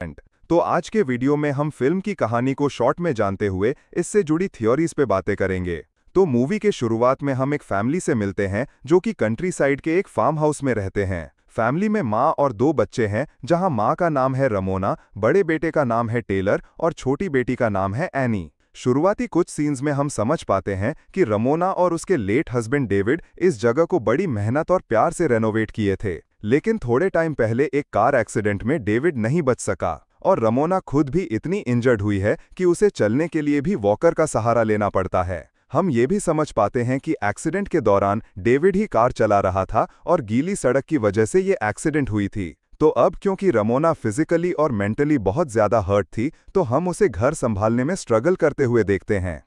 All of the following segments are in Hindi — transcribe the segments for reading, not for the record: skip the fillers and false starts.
तो आज के वीडियो में हम फिल्म की कहानी को शॉर्ट में जानते हुए इससे जुड़ी थ्योरीज पे बातें करेंगे। तो मूवी के शुरुआत में हम एक फैमिली से मिलते हैं जो कि कंट्री साइड के एक फार्म हाउस में रहते हैं। फैमिली में माँ और दो बच्चे हैं, जहां माँ का नाम है रमोना, बड़े बेटे का नाम है टेलर और छोटी बेटी का नाम है एनी। शुरुआती कुछ सीन्स में हम समझ पाते हैं कि रमोना और उसके लेट हस्बैंड डेविड इस जगह को बड़ी मेहनत और प्यार से रेनोवेट किए थे, लेकिन थोड़े टाइम पहले एक कार एक्सीडेंट में डेविड नहीं बच सका और रमोना खुद भी इतनी इंजर्ड हुई है कि उसे चलने के लिए भी वॉकर का सहारा लेना पड़ता है। हम ये भी समझ पाते हैं कि एक्सीडेंट के दौरान डेविड ही कार चला रहा था और गीली सड़क की वजह से ये एक्सीडेंट हुई थी। तो अब क्योंकि रमोना फिजिकली और मेंटली बहुत ज्यादा हर्ट थी, तो हम उसे घर संभालने में स्ट्रगल करते हुए देखते हैं।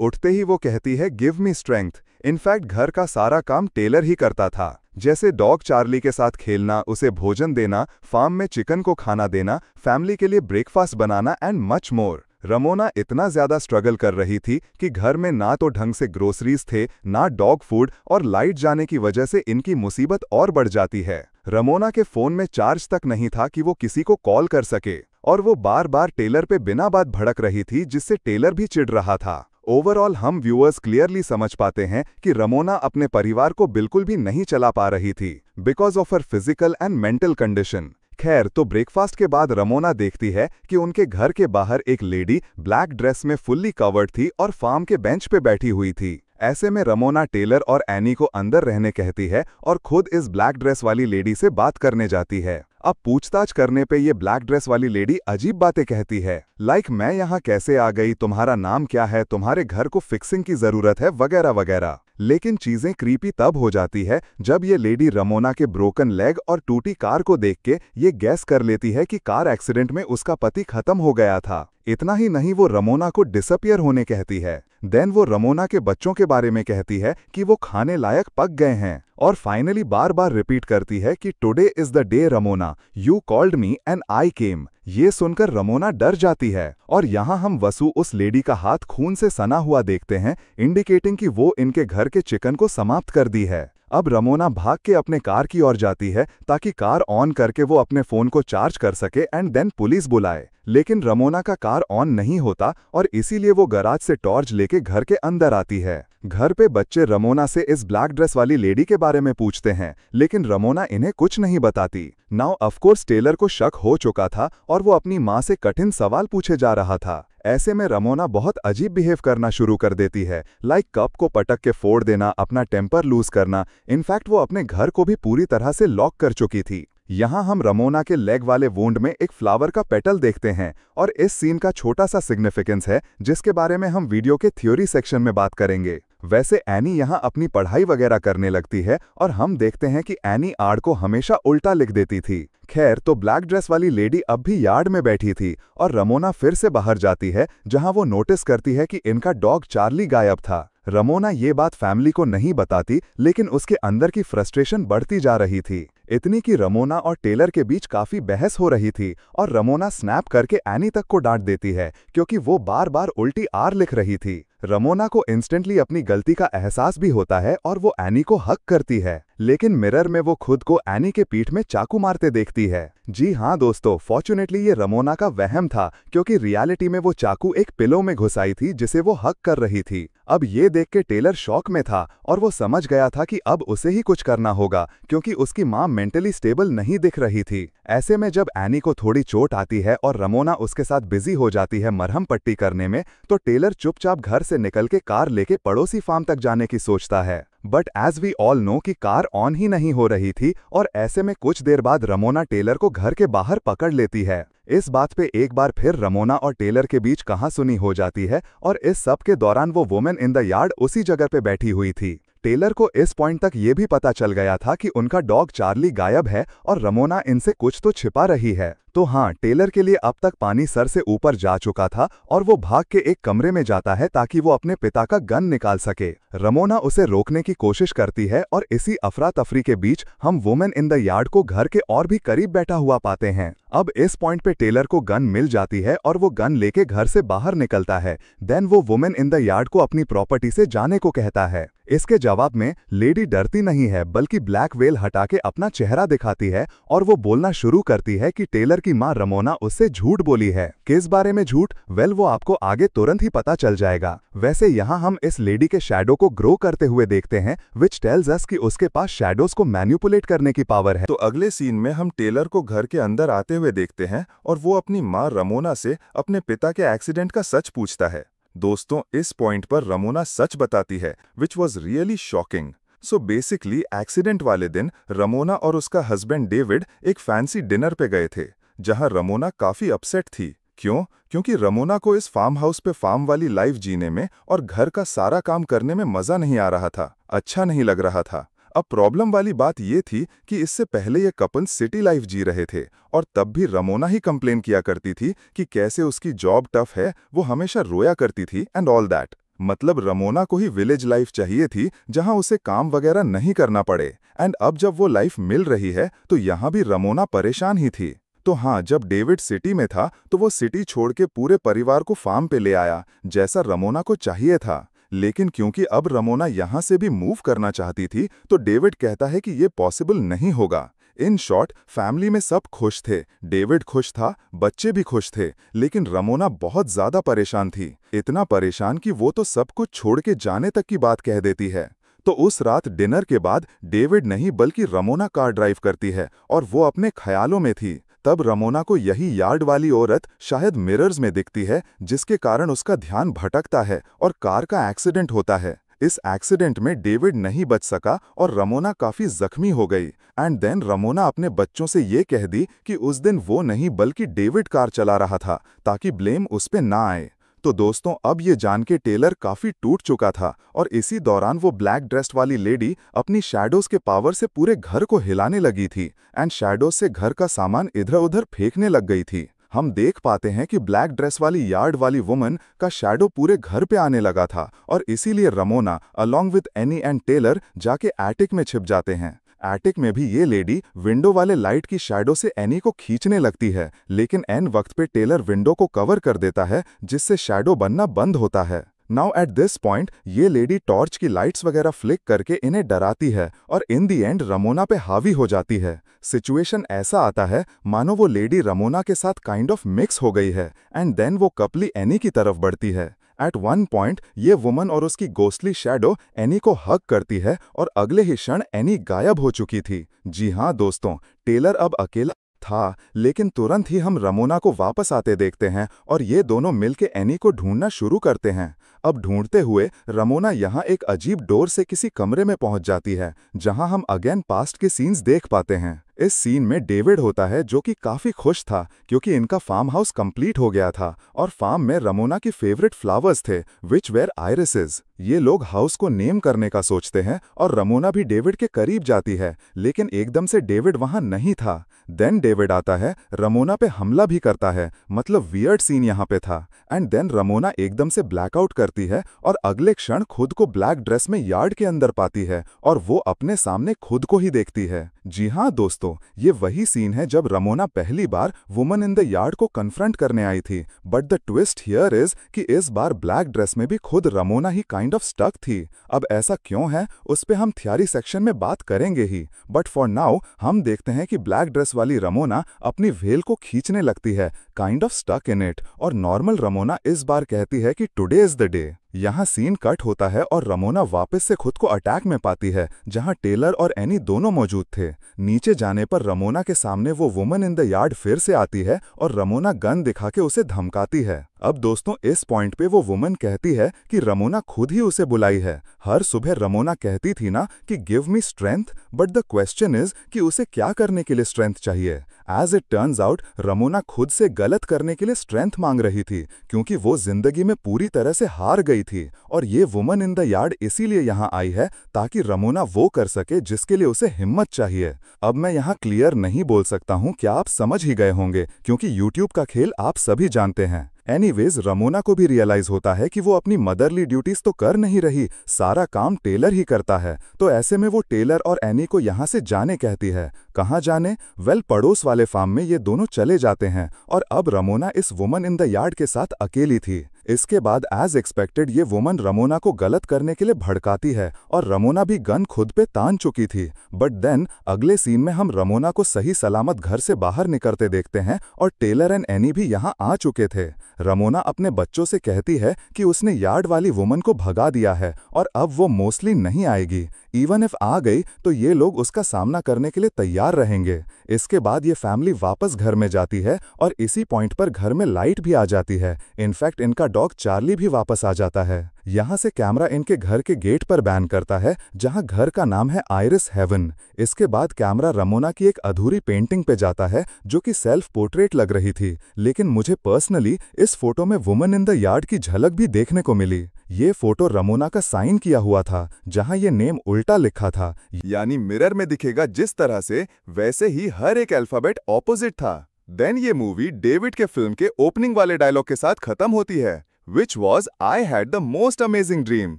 उठते ही वो कहती है, गिव मी स्ट्रेंथ। इनफैक्ट घर का सारा काम टेलर ही करता था, जैसे डॉग चार्ली के साथ खेलना, उसे भोजन देना, फार्म में चिकन को खाना देना, फैमिली के लिए breakfast banana and much more. Ramona इतना ज्यादा स्ट्रगल कर रही थी कि घर में ना तो ढंग से ग्रोसरीज थे, ना डॉग फूड, और लाइट जाने की वजह से इनकी मुसीबत और बढ़ जाती है। रमोना के फोन में चार्ज तक नहीं था कि वो किसी को कॉल कर सके, और वो बार बार टेलर पे बिना बात भड़क रही थी, जिससे टेलर भी चिढ़ रहा था। ओवरऑल हम व्यूअर्स क्लियरली समझ पाते हैं कि रमोना अपने परिवार को बिल्कुल भी नहीं चला पा रही थी because of her physical and mental condition. खैर, तो ब्रेकफास्ट के बाद रमोना देखती है कि उनके घर के बाहर एक लेडी ब्लैक ड्रेस में फुल्ली कवर्ड थी और फार्म के बेंच पे बैठी हुई थी। ऐसे में रमोना टेलर और एनी को अंदर रहने कहती है और खुद इस ब्लैक ड्रेस वाली लेडी से बात करने जाती है। अब पूछताछ करने पे ये ब्लैक ड्रेस वाली लेडी अजीब बातें कहती है, लाइक मैं यहाँ कैसे आ गई, तुम्हारा नाम क्या है, तुम्हारे घर को फिक्सिंग की जरूरत है, वगैरह वगैरह। लेकिन चीजें क्रीपी तब हो जाती है जब ये लेडी रमोना के ब्रोकन लेग और टूटी कार को देख के ये गैस कर लेती है कि कार एक्सीडेंट में उसका पति खत्म हो गया था। इतना ही नहीं, वो रमोना को डिसअपियर होने कहती है। देन वो रमोना के बच्चों के बारे में कहती है कि वो खाने लायक पक गए हैं, और फाइनली बार बार रिपीट करती है कि today is the day Ramona, you called me and I came. ये सुनकर रमोना डर जाती है, और यहाँ हम वसु उस लेडी का हाथ खून से सना हुआ देखते हैं, इंडिकेटिंग कि वो इनके घर के चिकन को समाप्त कर दी है। अब रमोना भाग के अपने कार की ओर जाती है ताकि कार ऑन करके वो अपने फोन को चार्ज कर सके एंड देन पुलिस बुलाए, लेकिन रमोना का कार ऑन नहीं होता और इसीलिए वो गराज से टॉर्च लेके घर के अंदर आती है। घर पे बच्चे रमोना से इस ब्लैक ड्रेस वाली लेडी के बारे में पूछते हैं, लेकिन रमोना इन्हें कुछ नहीं बताती। नाउ ऑफकोर्स टेलर को शक हो चुका था और वो अपनी माँ से कठिन सवाल पूछे जा रहा था। ऐसे में रमोना बहुत अजीब बिहेव करना शुरू कर देती है, लाइक कप को पटक के फोड़ देना, अपना टेम्पर लूज करना। इनफैक्ट वो अपने घर को भी पूरी तरह से लॉक कर चुकी थी। यहाँ हम रमोना के लेग वाले वुंड में एक फ्लावर का पेटल देखते हैं, और इस सीन का छोटा सा सिग्निफिकेंस है जिसके बारे में हम वीडियो के थ्योरी सेक्शन में बात करेंगे। वैसे एनी यहाँ अपनी पढ़ाई वगैरह करने लगती है और हम देखते हैं कि एनी आड़ को हमेशा उल्टा लिख देती थी। खैर, तो ब्लैक ड्रेस वाली लेडी अब भी यार्ड में बैठी थी और रमोना फिर से बाहर जाती है, जहां वो नोटिस करती है कि इनका डॉग चार्ली गायब था। रमोना ये बात फैमिली को नहीं बताती, लेकिन उसके अंदर की फ्रस्ट्रेशन बढ़ती जा रही थी, इतनी कि रमोना और टेलर के बीच काफी बहस हो रही थी और रमोना स्नैप करके एनी तक को डांट देती है क्योंकि वो बार बार उल्टी आर लिख रही थी। रमोना को इंस्टेंटली अपनी गलती का एहसास भी होता है और वो एनी को हक करती है, लेकिन मिरर में वो खुद को एनी के पीठ में चाकू मारते देखती है। जी हाँ दोस्तों, फॉर्चुनेटली ये रमोना का वहम था, क्योंकि रियलिटी में वो चाकू एक पिलो में घुसाई थी जिसे वो हक कर रही थी। अब ये देख के टेलर शॉक में था और वो समझ गया था कि अब उसे ही कुछ करना होगा, क्योंकि उसकी माँ मेंटली स्टेबल नहीं दिख रही थी। ऐसे में जब एनी को थोड़ी चोट आती है और रमोना उसके साथ बिजी हो जाती है मरहम पट्टी करने में, तो टेलर चुपचाप घर से निकल के कार लेके पड़ोसी फार्म तक जाने की सोचता है। But as we all know कि कार ऑन ही नहीं हो रही थी, और ऐसे में कुछ देर बाद रमोना टेलर को घर के बाहर पकड़ लेती है। इस बात पे एक बार फिर रमोना और टेलर के बीच कहासुनी हो जाती है, और इस सब के दौरान वो वुमेन इन द यार्ड उसी जगह पे बैठी हुई थी। टेलर को इस पॉइंट तक ये भी पता चल गया था कि उनका डॉग चार्ली गायब है और रमोना इनसे कुछ तो छिपा रही है। तो हाँ, टेलर के लिए अब तक पानी सर से ऊपर जा चुका था और वो भाग के एक कमरे में जाता है ताकि वो अपने पिता का गन निकाल सके। रमोना उसे रोकने की कोशिश करती है और इसी अफरा तफरी के बीच हम वुमेन इन द यार्ड को घर के और भी करीब बैठा हुआ पाते हैं। अब इस पॉइंट पे टेलर को गन मिल जाती है और वो गन लेके घर से बाहर निकलता है। देन वो वुमेन इन द यार्ड को अपनी प्रॉपर्टी से जाने को कहता है। इसके जवाब में लेडी डरती नहीं है, बल्कि ब्लैक वेल हटा के अपना चेहरा दिखाती है और वो बोलना शुरू करती है कि टेलर कि माँ रमोना उससे झूठ बोली है। किस बारे में झूठ? वेल, वो आपको आगे तुरंत ही पता चल जाएगा। वैसे यहाँ हम इस लेडी के शैडो को ग्रो करते हुए देखते हैं, विच टेल्स अस कि उसके पास शैडोज को मैनिपुलेट करने की पावर है। तो अगले सीन में हम टेलर को घर के अंदर आते हुए देखते हैं और वो अपनी माँ रमोना से अपने पिता के एक्सीडेंट का सच पूछता है। दोस्तों, इस पॉइंट पर रमोना सच बताती है, which was really shocking. So basically accident वाले दिन रमोना और उसका हस्बैंड डेविड एक फैंसी डिनर पे गए थे, जहां रमोना काफी अपसेट थी। क्यों? क्योंकि रमोना को इस फार्म हाउस पे फार्म वाली लाइफ जीने में और घर का सारा काम करने में मजा नहीं आ रहा था, अच्छा नहीं लग रहा था। अब प्रॉब्लम वाली बात ये थी कि इससे पहले ये कपल सिटी लाइफ जी रहे थे और तब भी रमोना ही कंप्लेन किया करती थी कि कैसे उसकी जॉब टफ है, वो हमेशा रोया करती थी एंड ऑल दैट। मतलब रमोना को ही विलेज लाइफ चाहिए थी जहां उसे काम वगैरह नहीं करना पड़े। एंड अब जब वो लाइफ मिल रही है तो यहाँ भी रमोना परेशान ही थी। तो हाँ, जब डेविड सिटी में था तो वो सिटी छोड़ के पूरे परिवार को फार्म पे ले आया, जैसा रमोना को चाहिए था। लेकिन क्योंकि अब रमोना यहाँ से भी मूव करना चाहती थी तो डेविड कहता है कि ये पॉसिबल नहीं होगा। इन शॉर्ट, फैमिली में सब खुश थे, डेविड खुश था, बच्चे भी खुश थे, लेकिन रमोना बहुत ज्यादा परेशान थी। इतना परेशान कि वो तो सब कुछ छोड़ के जाने तक की बात कह देती है। तो उस रात डिनर के बाद डेविड नहीं बल्कि रमोना कार ड्राइव करती है और वो अपने ख्यालों में थी। तब रमोना को यही यार्ड वाली औरत शायद मिरर्स में दिखती है, जिसके कारण उसका ध्यान भटकता है और कार का एक्सीडेंट होता है। इस एक्सीडेंट में डेविड नहीं बच सका और रमोना काफी जख्मी हो गई। एंड देन रमोना अपने बच्चों से ये कह दी कि उस दिन वो नहीं बल्कि डेविड कार चला रहा था, ताकि ब्लेम उस पे ना आए। तो दोस्तों, अब ये जान के टेलर काफी टूट चुका था और इसी दौरान वो ब्लैक ड्रेस वाली लेडी अपनी शैडोज के पावर से पूरे घर को हिलाने लगी थी एंड शैडोज से घर का सामान इधर उधर फेंकने लग गई थी। हम देख पाते हैं कि ब्लैक ड्रेस वाली यार्ड वाली वुमन का शैडो पूरे घर पे आने लगा था और इसीलिए Ramona along with Annie and Taylor जाके एटिक में छिप जाते हैं। एटिक में भी ये लेडी विंडो वाले लाइट की शैडो से एनी को खींचने लगती है, लेकिन एन वक्त पे टेलर विंडो को कवर कर देता है, जिससे शैडो बनना बंद होता है। नाउ एट दिस पॉइंट ये लेडी टॉर्च की लाइट्स वगैरह फ्लिक करके इन्हें डराती है और इन दी एंड रमोना पे हावी हो जाती है। सिचुएशन ऐसा आता है मानो वो लेडी रमोना के साथ काइंड ऑफ मिक्स हो गई है एंड देन वो कपली एनी की तरफ बढ़ती है। एट वन पॉइंट ये वुमन और उसकी गोस्टली शैडो एनी को हग करती है और अगले ही क्षण एनी गायब हो चुकी थी। जी हाँ दोस्तों, टेलर अब अकेला था, लेकिन तुरंत ही हम रमोना को वापस आते देखते हैं और ये दोनों मिलके एनी को ढूंढना शुरू करते हैं। अब ढूंढते हुए रमोना यहाँ एक अजीब डोर से किसी कमरे में पहुंच जाती है, जहां हम अगेन पास्ट के सीन्स देख पाते हैं। इस सीन में डेविड होता है, जो कि काफी खुश था क्योंकि इनका फार्म हाउस कंप्लीट हो गया था और फार्म में रमोना की फेवरेट फ्लावर्स थे, विच वेर आयरिसेस। ये लोग हाउस को नेम करने का सोचते हैं और रमोना भी डेविड के करीब जाती है, लेकिन एकदम से डेविड वहां नहीं था। देन डेविड आता है, रमोना पे हमला भी करता है, मतलब वियर्ड सीन यहाँ पे था। एंड देन रमोना एकदम से ब्लैकआउट करती है और अगले क्षण खुद को ब्लैक ड्रेस में यार्ड के अंदर पाती है और वो अपने सामने खुद को ही देखती है। जी हाँ दोस्तों, ये वही सीन है जब रमोना पहली बार वुमन इन द यार्ड को कन्फ्रंट करने आई थी। But the twist here is कि इस बार ब्लैक ड्रेस में भी खुद रमोना ही काइंड ऑफ स्टक थी। अब ऐसा क्यों है उस पे हम थियरी सेक्शन में बात करेंगे ही, बट फॉर नाउ हम देखते हैं कि ब्लैक ड्रेस वाली रमोना अपनी वेल को खींचने लगती है, kind of stuck in it, और नॉर्मल रमोना इस बार कहती है कि टुडे इज द डे। यहाँ सीन कट होता है और रमोना वापस से खुद को अटैक में पाती है, जहाँ टेलर और एनी दोनों मौजूद थे। नीचे जाने पर रमोना के सामने वो वुमन इन द यार्ड फिर से आती है और रमोना गन दिखा के उसे धमकाती है। अब दोस्तों, इस पॉइंट पे वो वुमन कहती है कि रमोना खुद ही उसे बुलाई है। हर सुबह रमोना कहती थी ना कि give me strength, but the question is कि उसे क्या करने के लिए स्ट्रेंथ चाहिए। As it turns out, Ramona खुद से गलत करने के लिए स्ट्रेंथ मांग रही थी, क्योंकि वो जिंदगी में पूरी तरह से हार गई थी और ये वुमन इन द यार्ड इसीलिए यहाँ आई है ताकि रमोना वो कर सके जिसके लिए उसे हिम्मत चाहिए। अब मैं यहाँ क्लियर नहीं बोल सकता हूँ, क्या आप समझ ही गए होंगे, क्योंकि यूट्यूब का खेल आप सभी जानते हैं। एनीवेज, रमोना को भी रियलाइज होता है कि वो अपनी मदरली ड्यूटीज तो कर नहीं रही, सारा काम टेलर ही करता है। तो ऐसे में वो टेलर और एनी को यहाँ से जाने कहती है। कहाँ जाने? वेल, पड़ोस वाले फार्म में ये दोनों चले जाते हैं और अब रमोना इस वुमन इन द यार्ड के साथ अकेली थी। इसके बाद एज एक्सपेक्टेड ये वुमन रमोना को गलत करने के लिए भड़काती है और रमोना भी गन खुद पे तान चुकी थी। बट देन अगले सीन में हम रमोना को सही सलामत घर से बाहर निकलते देखते हैं और टेलर एंड एनी भी यहाँ आ चुके थे। रमोना अपने बच्चों से कहती है कि उसने यार्ड वाली वुमन को भगा दिया है और अब वो मोस्टली नहीं आएगी। इवन इफ आ गई तो ये लोग उसका सामना करने के लिए तैयार रहेंगे। इसके बाद ये फैमिली वापस घर में जाती है और इसी पॉइंट पर घर में लाइट भी आ जाती है। इनफैक्ट इनका डॉग चार्ली भी वापस आ जाता है। यहाँ से कैमरा इनके घर के गेट पर बैन करता है जहाँ घर का नाम है आइरिस हेवन। इसके बाद कैमरा रमोना की एक अधूरी पेंटिंग पे जाता है जो कि सेल्फ पोर्ट्रेट लग रही थी, लेकिन मुझे पर्सनली इस फोटो में वुमन इन द यार्ड की झलक भी देखने को मिली। ये फोटो रमोना का साइन किया हुआ था जहां ये नेम उल्टा लिखा था, यानी मिरर में दिखेगा जिस तरह से वैसे ही हर एक अल्फाबेट ऑपोजिट था। देन ये मूवी डेविड के फिल्म के ओपनिंग वाले डायलॉग के साथ खत्म होती है, which was I had the most amazing dream.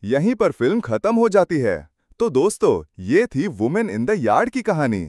यहीं पर फिल्म खत्म हो जाती है। तो दोस्तों, ये थी वुमेन इन द यार्ड की कहानी।